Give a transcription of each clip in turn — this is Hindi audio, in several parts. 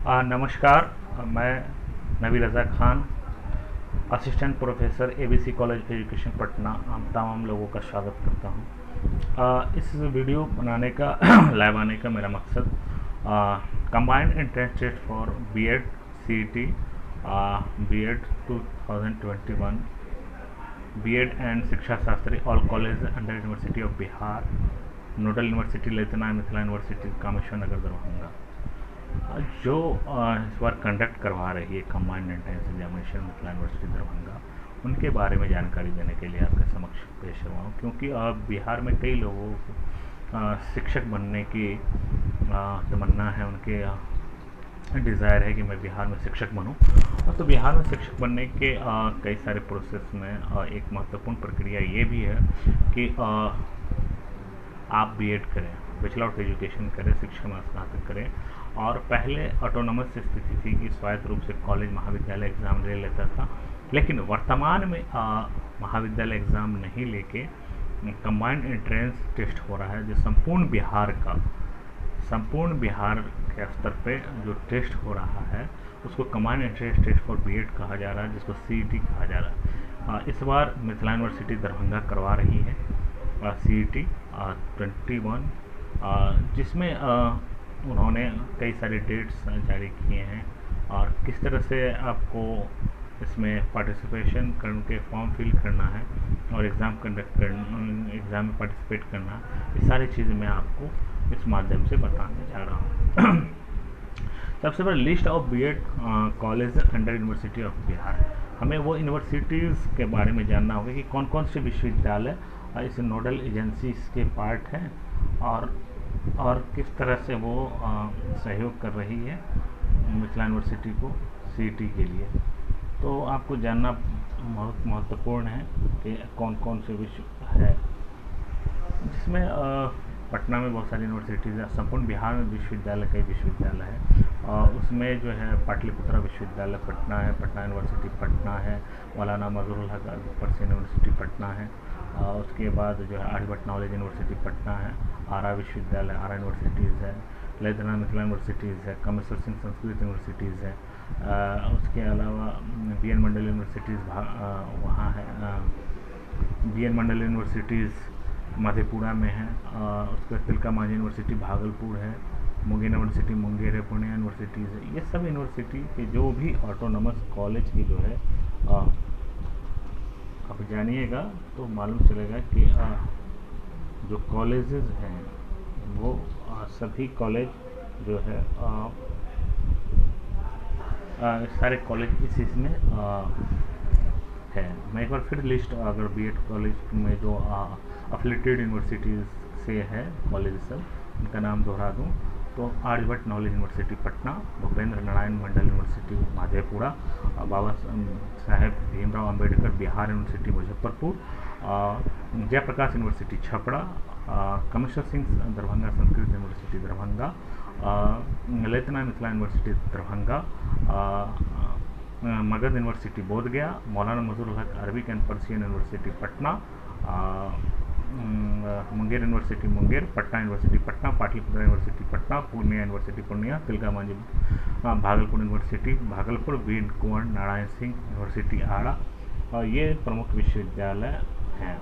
नमस्कार। मैं Nabi Raza Khan, assistant professor ABC college of education Patna, हम तमाम लोगों का स्वागत करता हूं। इस वीडियो बनाने का लाइव आने का मेरा मकसद combined entrance test for BEd CET BEd 2021 BEd and Shiksha Shastri all college under university of Bihar, nodal university लेतना मिथिला यूनिवर्सिटी कामेश्वर नगर दरभंगा, जो इस बार कंडक्ट करवा रही है combined entrance examination Mithila university Darbhanga, उनके बारे में जानकारी देने के लिए आपके समक्ष पेश हुआ हूँ। क्योंकि बिहार में कई लोगों को शिक्षक बनने की तमन्ना है, उनके डिज़ायर है कि मैं बिहार में शिक्षक बनूं। तो बिहार में शिक्षक बनने के कई सारे प्रोसेस में एक महत्वपूर्ण प्रक्रिया ये भी है कि आप बीएड करें, बैचलर ऑफ एजुकेशन करें, शिक्षा में स्नातक करें। और पहले ऑटोनॉमस स्थिति थी कि स्वायत्त रूप से कॉलेज महाविद्यालय एग्ज़ाम ले लेता था, लेकिन वर्तमान में महाविद्यालय एग्ज़ाम नहीं लेके कंबाइंड एंट्रेंस टेस्ट हो रहा है, जो संपूर्ण बिहार के स्तर पे जो टेस्ट हो रहा है उसको combined entrance test for BEd कहा जा रहा है, जिसको सीईटी कहा जा रहा है। इस बार मिथिला यूनिवर्सिटी दरभंगा करवा रही है सीईटी 21, जिसमें उन्होंने कई सारे डेट्स जारी किए हैं और किस तरह से आपको इसमें पार्टिसिपेशन करके फॉर्म फिल करना है और एग्ज़ाम में पार्टिसिपेट करना है, ये सारी चीज़ें मैं आपको इस माध्यम से बताने जा रहा हूँ। सबसे पहले list of BEd college under university of Bihar. हमें वो यूनिवर्सिटीज़ के बारे में जानना होगा कि कौन कौन से विश्वविद्यालय इस नोडल एजेंसीज के पार्ट हैं और किस तरह से वो सहयोग कर रही है मिथिला यूनिवर्सिटी को सीईटी के लिए। तो आपको जानना बहुत महत्वपूर्ण है कि कौन कौन से विश्व है, जिसमें पटना में बहुत सारी यूनिवर्सिटीज़ है। संपूर्ण बिहार में विश्वविद्यालय कई विश्वविद्यालय है, उसमें जो है पाटलिपुत्रा विश्वविद्यालय पटना है, पटना यूनिवर्सिटी पटना है, मौलाना मजरूल हक पर्सियन यूनिवर्सिटी पटना है, उसके बाद जो है आर्यभट्ट नॉलेज यूनिवर्सिटी पटना है, आरा विश्वविद्यालय आरा यूनिवर्सिटीज़ है, लेदना मिथिला यूनिवर्सिटीज़ है, कामेश्वर सिंह संस्कृत यूनिवर्सिटीज़ है, उसके अलावा बीएन मंडल यूनिवर्सिटीज़ वहाँ है, बीएन मंडल यूनिवर्सिटीज़ मधेपुरा में है, उसके बाद तिलका मांझी यूनिवर्सिटी भागलपुर है, मुंगेर यूनिवर्सिटी मुंगेर है, पूर्णिया यूनिवर्सिटीज़ है। ये सब यूनिवर्सिटी के जो भी ऑटोनॉमस कॉलेज की जो है आप जानिएगा तो मालूम चलेगा कि जो कॉलेजेस हैं वो सभी कॉलेज जो है सारे कॉलेज इस इसमें है। मैं एक बार फिर लिस्ट अगर बीएड कॉलेज में जो अफिलेटेड यूनिवर्सिटीज़ से है कॉलेज सब, उनका नाम दोहरा दूँ तो Aryabhatta knowledge university Patna, Bhupendra Narayan Mandal university Madhepura, Baba Saheb Bhimrao Ambedkar Bihar university Muzaffarpur, Jayaprakash university Chhapra, Kameshwar Singh Darbhanga Sanskrit university Darbhanga, लेतना Mithila university Darbhanga, Magadh university Bodhgaya, Maulana Mazharul Haque Arabic and Persian university Patna, Munger university Munger, Patna university Patna, Pataliputra university Patna, Purnea university Purnea, Tilka Manjhi Bhagalpur university Bhagalpur, Veer Kunwar Narayan Singh university Arrah, और ये प्रमुख विश्वविद्यालय हैं।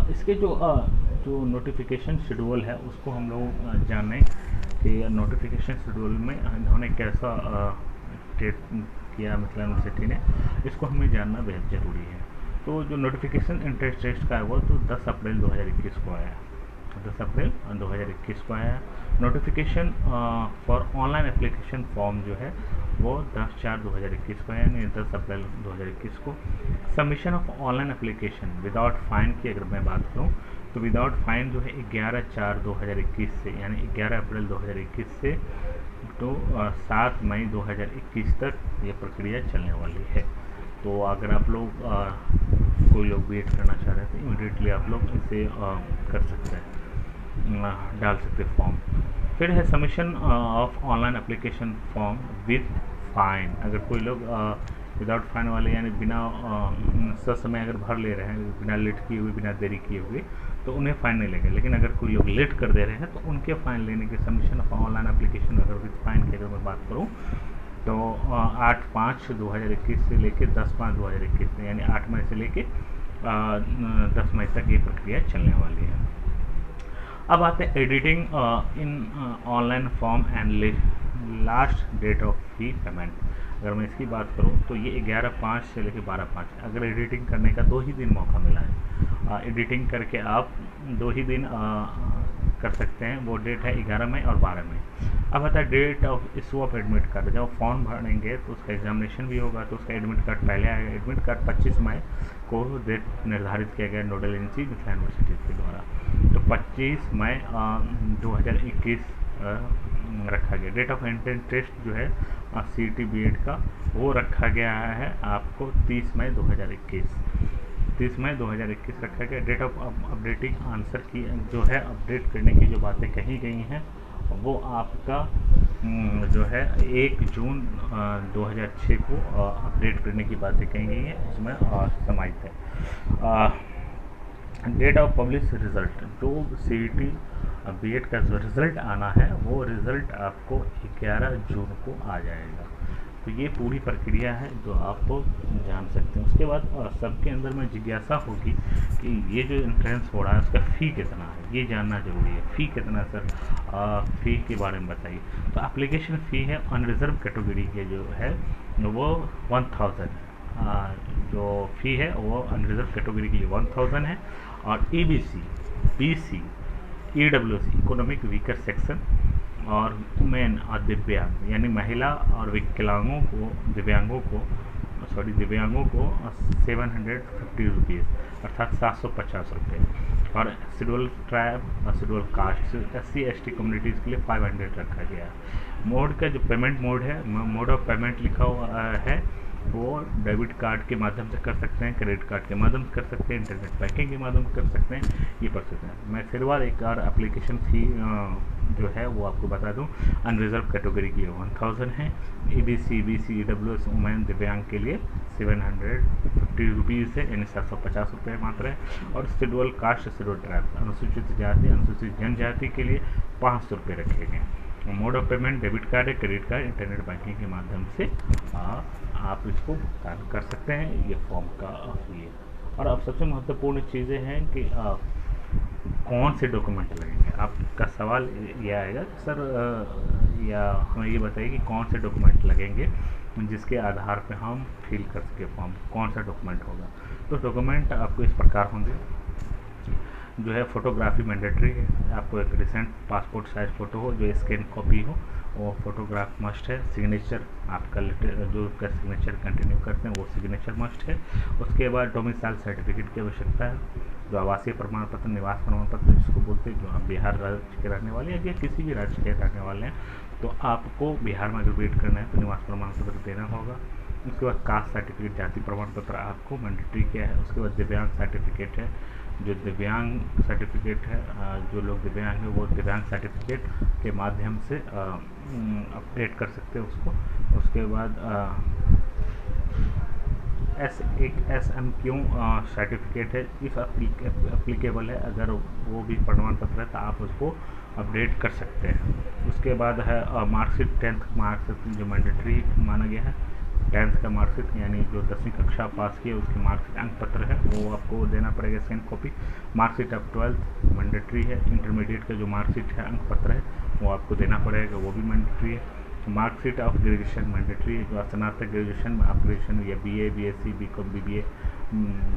इसके जो नोटिफिकेशन शेड्यूल है उसको हम लोग जानें कि नोटिफिकेशन शेड्यूल में इन्होंने कैसा स्टेट किया मिथिला यूनिवर्सिटी ने, इसको हमें जानना बेहद ज़रूरी है। तो जो नोटिफिकेशन एंट्रेंस टेस्ट का है वो तो 10 अप्रैल 2021 को आया, 10 अप्रैल 2021 को आया। Notification for online application form जो है वो 10/4/2021 को आया, यानी 10 अप्रैल 2021 को। Submission of online application without fine की अगर मैं बात करूँ तो विदाउट फाइन जो है 11/4/2021 से, यानी 11 अप्रैल 2021 से तो 7 मई 2021 तक ये प्रक्रिया चलने वाली है। तो अगर आप लोग कोई लोग वेट करना चाह रहे हैं तो इमीडिएटली आप लोग इसे कर सकते हैं, डाल सकते हैं फॉर्म। फिर है submission of online application form with fine. अगर कोई लोग विदाउट फाइन वाले यानी बिना ससमय अगर भर ले रहे हैं, बिना लेट किए हुए, बिना देरी किए हुए, तो उन्हें फ़ाइन नहीं लगेगा। लेकिन अगर कोई लोग लेट कर दे रहे हैं तो उनके फ़ाइन लेने की सबमिशन ऑफ ऑनलाइन एप्लीकेशन अगर विद फाइन की करूँ तो 8/5/2021 से लेके 10/5/2021 यानी 8 मई से लेके 10 मई तक ये प्रक्रिया चलने वाली है। अब आते हैं editing in online form and last date of fee payment. अगर मैं इसकी बात करूं तो ये 11/5 से लेकर 12/5, अगर एडिटिंग करने का 2 ही दिन मौका मिला है, एडिटिंग करके आप 2 ही दिन कर सकते हैं। वो डेट है 11 मई और 12 मई। अब आता है date of issue of admit card. जब फॉर्म भरेंगे तो उसका एग्जामिनेशन भी होगा, तो उसका एडमिट कार्ड पहले आएगा। एडमिट कार्ड 25 मई को डेट निर्धारित किया गया नोडल एजेंसी मिथिला यूनिवर्सिटी के द्वारा। तो 25 मई 2021 रखा गया। डेट ऑफ एंट्रेंस टेस्ट जो है CET BEd का वो रखा गया है आपको 30 मई 2021। 30 मई 2021 रखा गया। डेट ऑफ अपडेटिंग आंसर की जो है अपडेट करने की जो बातें कही गई हैं वो आपका जो है 1 जून 2006 को अपडेट करने की बातें कही गई हैं, उसमें समाहित है। डेट ऑफ पब्लिश रिजल्ट, जो CET BEd का जो रिज़ल्ट आना है वो रिज़ल्ट आपको 11 जून को आ जाएगा। तो ये पूरी प्रक्रिया है जो आप जान सकते हैं। उसके बाद सबके अंदर में जिज्ञासा होगी कि ये जो एंट्रेंस हो रहा है उसका फ़ी कितना है, ये जानना ज़रूरी है। फ़ी कितना सर, फ़ी के बारे में बताइए। तो एप्लीकेशन फ़ी है अनरिजर्व कैटेगरी के जो है वो 1000 है। जो फ़ी है वो अनरिजर्व कैटेगरी के लिए 1000 है। और EBC, BC, EWC economic weaker section और मेन और दिव्यांग यानी महिला और विकलांगों को दिव्यांगों को 750 रुपीज़ अर्थात 750 रुपये। और शेड्यूल ट्राइब और schedule caste SC ST communities के लिए 500 रखा गया है। मोड का जो पेमेंट मोड है, मोड ऑफ पेमेंट लिखा हुआ है वो डेबिट कार्ड के माध्यम से कर सकते हैं, क्रेडिट कार्ड के माध्यम से कर सकते हैं, इंटरनेट बैंकिंग के माध्यम से कर सकते हैं, ये कर सकते हैं। मैं फिर बार एक बार एप्लीकेशन फ़ी जो है वो आपको बता दूं। अनरिजर्व कैटेगरी के लिए 1000 है। EBC, BC, EWS वुमेन दिव्यांग के लिए 750 रुपीज़ है यानी 750 रुपये मात्र है। और शेड्यूल कास्ट, शेड्यूल ट्राइब, अनुसूचित जाति, अनुसूचित जनजाति के लिए 500 रुपये रखे गए। Mode of payment debit card है, क्रेडिट कार्ड, इंटरनेट बैंकिंग के माध्यम से आप इसको भुगतान कर सकते हैं। ये फॉर्म का ये। और अब सबसे महत्वपूर्ण चीज़ें हैं कि कौन से डॉक्यूमेंट लगेंगे। आपका सवाल ये आएगा कि सर या हमें ये बताइए कि कौन से डॉक्यूमेंट लगेंगे जिसके आधार पे हम फिल कर सके फॉर्म, कौन सा डॉक्यूमेंट होगा। तो डॉक्यूमेंट आपको इस प्रकार होंगे। जो है फोटोग्राफी मैंडेटरी है, आपको एक रिसेंट पासपोर्ट साइज फ़ोटो हो जो स्कैन कॉपी हो, वो फोटोग्राफ मस्ट है। सिग्नेचर आपका जो का सिग्नेचर कंटिन्यू करते हैं वो सिग्नेचर मस्ट है। उसके बाद डोमिसाइल सर्टिफिकेट की आवश्यकता है, जो आवासीय प्रमाण पत्र, निवास प्रमाण पत्र जिसको बोलते हैं, जो आप बिहार राज्य के रहने वाले हैं या किसी भी राज्य के रहने वाले हैं तो आपको बिहार में अगर वेट करना है तो निवास प्रमाण पत्र देना होगा। उसके बाद कास्ट सर्टिफिकेट, जाति प्रमाण पत्र आपको मैंडेटरी क्या है। उसके बाद दिव्यांग सर्टिफिकेट है, जो दिव्यांग सर्टिफिकेट है, जो लोग दिव्यांग हैं वो दिव्यांग सर्टिफिकेट के माध्यम से अपडेट कर सकते हैं उसको। उसके बाद एक SMQ सर्टिफिकेट है, इफ एप्लीकेबल है, अगर वो भी प्रमाण पत्र है तो आप उसको अपडेट कर सकते हैं। उसके बाद है मार्कशीट, 10th मार्कशीट जो मैंडेटरी माना गया है। 10th का मार्कशीट यानी जो 10वीं कक्षा पास किए उसकी मार्कशीट अंक पत्र है वो आपको देना पड़ेगा scan copy. Marksheet of 12th mandatory है। इंटरमीडिएट का जो मार्कशीट है अंक पत्र है वो आपको देना पड़ेगा, वो भी मैंडेटरी है। मार्कशीट ऑफ ग्रेजुएशन मैंडेटरी है, जो स्नातक ग्रेजुएशन में आप ग्रेजुएशन या BA, BSc, BCom, BBA,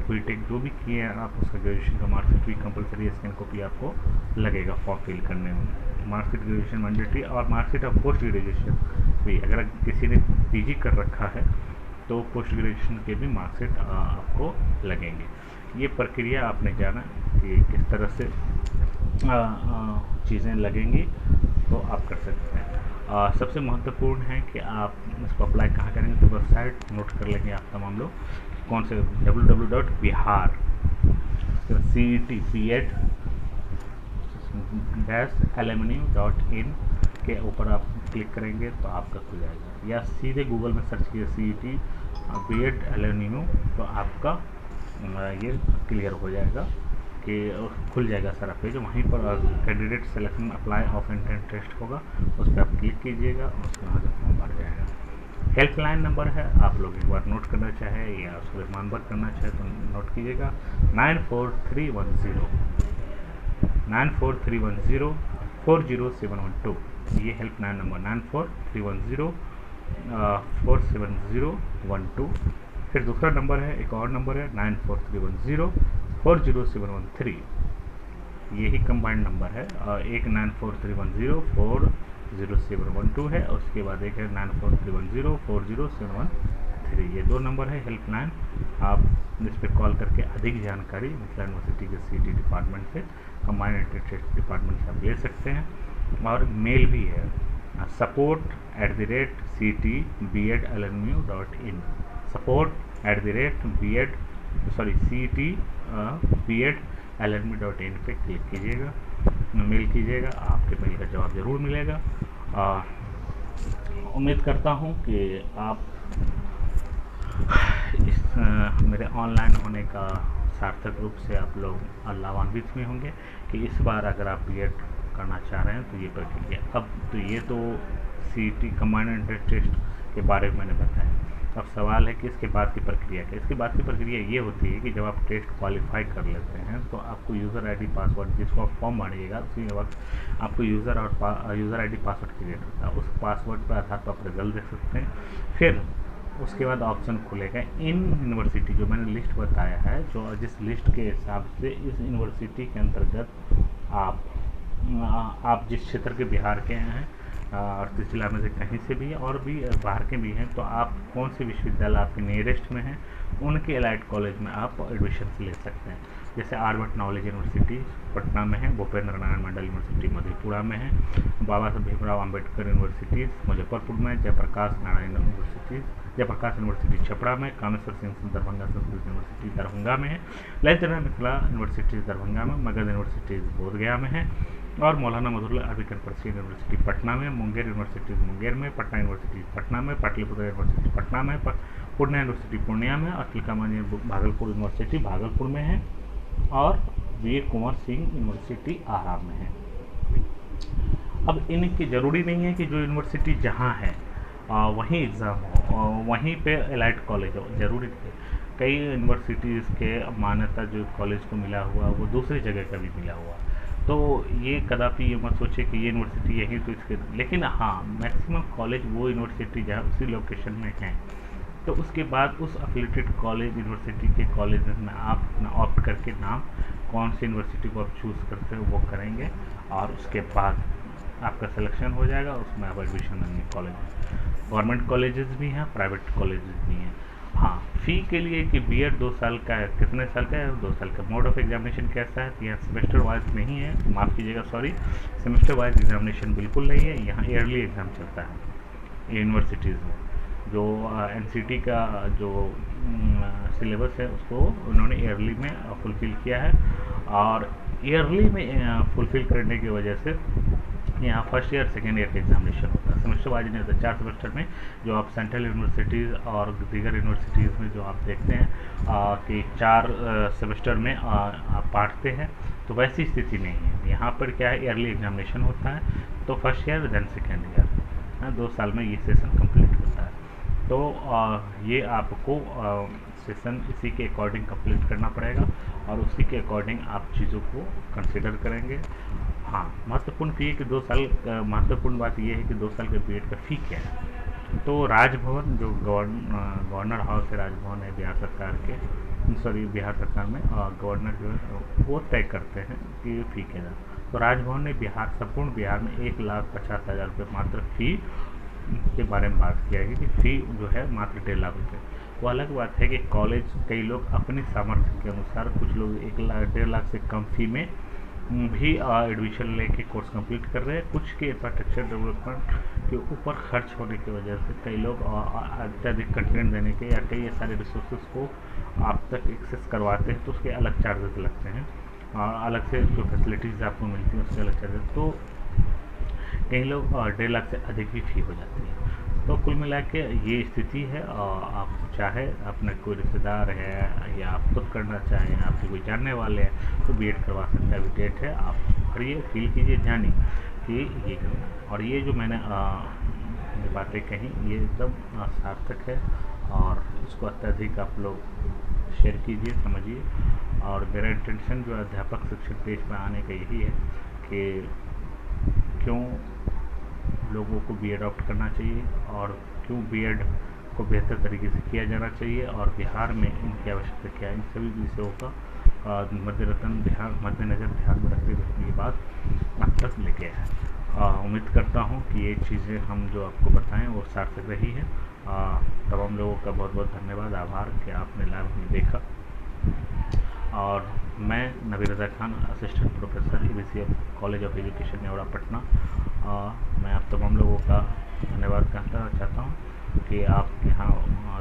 BTech जो भी किए हैं आप, उसका ग्रेजुएशन का मार्कशीट भी कंपलसरी स्कैन कॉपी आपको लगेगा फॉर्म फिल करने में। Marksheet graduation mandatory. और मार्कशीट ऑफ पोस्ट ग्रेजुएशन भी, अगर किसी ने PG कर रखा है तो पोस्ट ग्रेजुएशन के भी मार्कशीट आपको लगेंगे। ये प्रक्रिया आपने जाना कि किस तरह से चीज़ें लगेंगी तो आप कर सकते हैं। सबसे महत्वपूर्ण है कि आप इसको अप्लाई कहाँ करेंगे, तो वेबसाइट नोट कर लेंगे आप तमाम लोग कौन से www.bihar CET-BED-alumni.in के ऊपर आप क्लिक करेंगे तो आपका खुल जाएगा, या सीधे गूगल में सर्च कीजिए CET BED alumni तो आपका ये क्लियर हो जाएगा कि खुल जाएगा सारा पेज। वहीं पर candidate selection apply of entrance test होगा, उस पर आप क्लिक कीजिएगा और उसके बाद बढ़ जाएगा। हेल्पलाइन नंबर है, आप लोग एक बार नोट करना चाहे या उसको रिमाइंडर करना चाहे तो नोट कीजिएगा, 9431040712। ये हेल्पलाइन नंबर 9431047012। फिर दूसरा नंबर है, एक और नंबर है 9431040713। यही कंबाइंड नंबर है, एक 9431040712 है और उसके बाद एक है 9431040713। ये दो नंबर है हेल्पलाइन। आप इस पर कॉल करके अधिक जानकारी मिथिला यूनिवर्सिटी के सीटी डिपार्टमेंट से, कंबाइंड इंटरेस्ट डिपार्टमेंट से आप ले सकते हैं। और मेल भी है, support@ctbedalumni.in, ctbedalumni.in पे क्लिक कीजिएगा, मेल कीजिएगा, आपके मेल का जवाब ज़रूर मिलेगा। उम्मीद करता हूँ कि आप इस मेरे ऑनलाइन होने का सार्थक रूप से आप लोग लाभान्वित हुए होंगे कि इस बार अगर आप बीएड करना चाह रहे हैं तो ये प्रक्रिया। अब तो ये तो सीटी कंबाइंड एंट्रेंस टेस्ट के बारे में मैंने बताया। अब सवाल है कि इसके बाद की प्रक्रिया क्या। इसके बाद की प्रक्रिया ये होती है कि जब आप टेस्ट क्वालिफाई कर लेते हैं तो आपको यूज़र आईडी पासवर्ड, जिसको आप फॉर्म भरिएगा उसी वक्त आपको यूज़र आईडी पासवर्ड क्रिएट होता है। उस पासवर्ड पर आधार पर आप रिजल्ट देख सकते हैं। फिर उसके बाद ऑप्शन खुलेगा इन यूनिवर्सिटी, जो मैंने लिस्ट बताया है, जो जिस लिस्ट के हिसाब से इस यूनिवर्सिटी के अंतर्गत आप जिस क्षेत्र के बिहार के हैं, 38 जिला में से कहीं से भी और भी बाहर के भी हैं, तो आप कौन से विश्वविद्यालय आपके नियरेस्ट में हैं उनके एलाइड कॉलेज में आप एडमिशन ले सकते हैं। जैसे आर्यभट्ट नॉलेज यूनिवर्सिटी पटना में है, भूपेंद्र नारायण मंडल यूनिवर्सिटी मधेपुरा में है, बाबा साहेब भीमराव अम्बेडकर यूनिवर्सिटीज़ मुजफ्फरपुर में, जयप्रकाश यूनिवर्सिटी छपरा में, कामेश्वर सिंह दरभंगा संस्कृत यूनिवर्सिटी दरभंगा में है, ललित मिथिला यूनिवर्सिटी दरभंगा में, मगध यूनिवर्सिटी बोधगया में है, और मौलाना मधुरलाल अरबिकन प्रेसिडेंट यूनिवर्सिटी पटना में, मुंगेर यूनिवर्सिटी मुंगेर में, पटना यूनिवर्सिटी पटना में, पाटलिपुत्र यूनिवर्सिटी पटना में, पूर्णिया यूनिवर्सिटी पूर्णिया में, और तिलकामांझी भागलपुर यूनिवर्सिटी भागलपुर में है, और वीर कुंवर सिंह यूनिवर्सिटी आरा में है। अब इनकी ज़रूरी नहीं है कि जो यूनिवर्सिटी जहाँ है वहीं एग्ज़ाम हो, वहीं पे एलाइड कॉलेज हो, ज़रूरी नहीं। कई यूनिवर्सिटीज़ के मान्यता जो कॉलेज को मिला हुआ वो दूसरी जगह का भी मिला हुआ, तो ये कदापि ये मत सोचे कि ये यूनिवर्सिटी यही तो इसके, लेकिन हाँ मैक्सिमम कॉलेज वो यूनिवर्सिटी जहाँ उसी लोकेशन में हैं, तो उसके बाद उस एफिलिएटेड कॉलेज यूनिवर्सिटी के कॉलेज में आप अपना ऑप्ट करके नाम कौन सी यूनिवर्सिटी को आप चूज़ करते हो वो करेंगे, और उसके बाद आपका सिलेक्शन हो जाएगा, उसमें आप एडमिशन लेंगे कॉलेज में। गवर्नमेंट कॉलेजेस भी हैं, प्राइवेट कॉलेजेस भी हैं। हाँ, फ़ी के लिए कि बीएड 2 साल का है, कितने साल का है? 2 साल का। मोड ऑफ एग्जामिनेशन कैसा है? यहाँ सेमेस्टर वाइज नहीं है, माफ़ कीजिएगा, सॉरी, सेमेस्टर वाइज एग्जामिनेशन बिल्कुल नहीं है, यहाँ ईयरली एग्ज़ाम चलता है यूनिवर्सिटीज़ में। जो एनसीटी का जो सिलेबस है उसको उन्होंने ईयरली में फुलफ़िल किया है, और ईयरली में फुलफ़िल करने की वजह से यहाँ फर्स्ट ईयर सेकेंड ईयर का एग्जामिनेशन होता है। सेमेस्टर वाइज नहीं होता। 4 सेमेस्टर में जो आप सेंट्रल यूनिवर्सिटीज़ और दीगर यूनिवर्सिटीज़ में जो आप देखते हैं कि 4 सेमेस्टर में आप बांटते हैं, तो वैसी स्थिति नहीं है। यहाँ पर क्या है, ईयरली एग्जामिनेशन होता है, तो first year then second year, 2 साल में ये सेशन कंप्लीट होता है। तो ये आपको सेशन इसी के अकॉर्डिंग कंप्लीट करना पड़ेगा, और उसी के अकॉर्डिंग आप चीज़ों को कंसिडर करेंगे। हाँ, महत्वपूर्ण ये कि 2 साल महत्वपूर्ण बात यह है कि 2 साल के बीएड का फ़ी क्या है। तो राजभवन, जो गवर्नर हाउस है, राजभवन है बिहार सरकार के, बिहार सरकार में गवर्नर जो है वो तय करते हैं कि फ़ी क्या है। तो राजभवन ने संपूर्ण बिहार में 1,50,000 रुपये मात्र फ़ी के बारे में बात किया है कि फ़ी जो है मात्र 1.5 लाख रुपये। वो अलग बात है कि कॉलेज, कई लोग अपनी सामर्थ्य के अनुसार, कुछ लोग 1.5 लाख से कम फ़ी में भी एडमिशन लेके कोर्स कंप्लीट कर रहे हैं। कुछ के इंफ्रास्ट्रक्चर डेवलपमेंट के ऊपर खर्च होने की वजह से कई लोग अत्यधिक कंटेंट देने के या कई सारे रिसोर्सेज को आप तक एक्सेस करवाते हैं, तो उसके अलग चार्जेस लगते हैं, अलग से जो फैसिलिटीज़ आपको मिलती हैं उसके अलग चार्जेस। तो कई लोग 1.5 लाख से अधिक भी फ़ी हो जाती है। तो कुल मिला के ये स्थिति है। आप चाहे अपना कोई रिश्तेदार है या आप खुद करना चाहें, आपके कोई जानने वाले हैं, तो बीएड करवा सकते हैं। अभी डेट है, आप करिए, फील कीजिए, जानिए कि ये करना। और ये जो मैंने आपने बातें कही ये एकदम सार्थक है, और इसको अत्यधिक आप लोग शेयर कीजिए, समझिए। और मेरा इंटेंशन जो अध्यापक शिक्षण पेज पर आने का यही है कि क्यों लोगों को बी अडॉप्ट करना चाहिए और क्यों बीएड को बेहतर तरीके से किया जाना चाहिए, और बिहार में इनकी आवश्यकता क्या है। इन सभी विषयों का मद्देनज़र ध्यान में रखते हुए ये बात अब तक लेके आया। उम्मीद करता हूँ कि ये चीज़ें हम जो आपको बताएं वो सार्थक रही है। तमाम लोगों का बहुत बहुत धन्यवाद, आभार कि आपने लाइव में देखा। और मैं Nabi Raza Khan, assistant professor EBCF college of education Newada Patna, मैं आप तमाम लोगों का धन्यवाद कहना चाहता हूँ कि आप यहाँ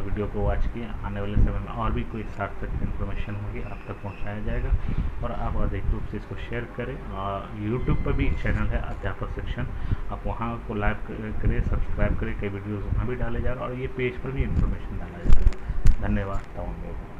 वीडियो को वॉच किए। आने वाले समय में और भी कोई सार्थक इन्फॉर्मेशन होगी आप तक पहुँचाया जाएगा, और आप अधिक रूप से इसको शेयर करें। यूट्यूब पर भी चैनल है अध्यापक शिक्षण, आप वहाँ को लाइक करें, सब्सक्राइब करें, कई वीडियोज़ वहाँ भी डाले जा रहे हैं, और ये पेज पर भी इन्फॉर्मेशन डाला जा रहा है। धन्यवाद तमाम लोगों को।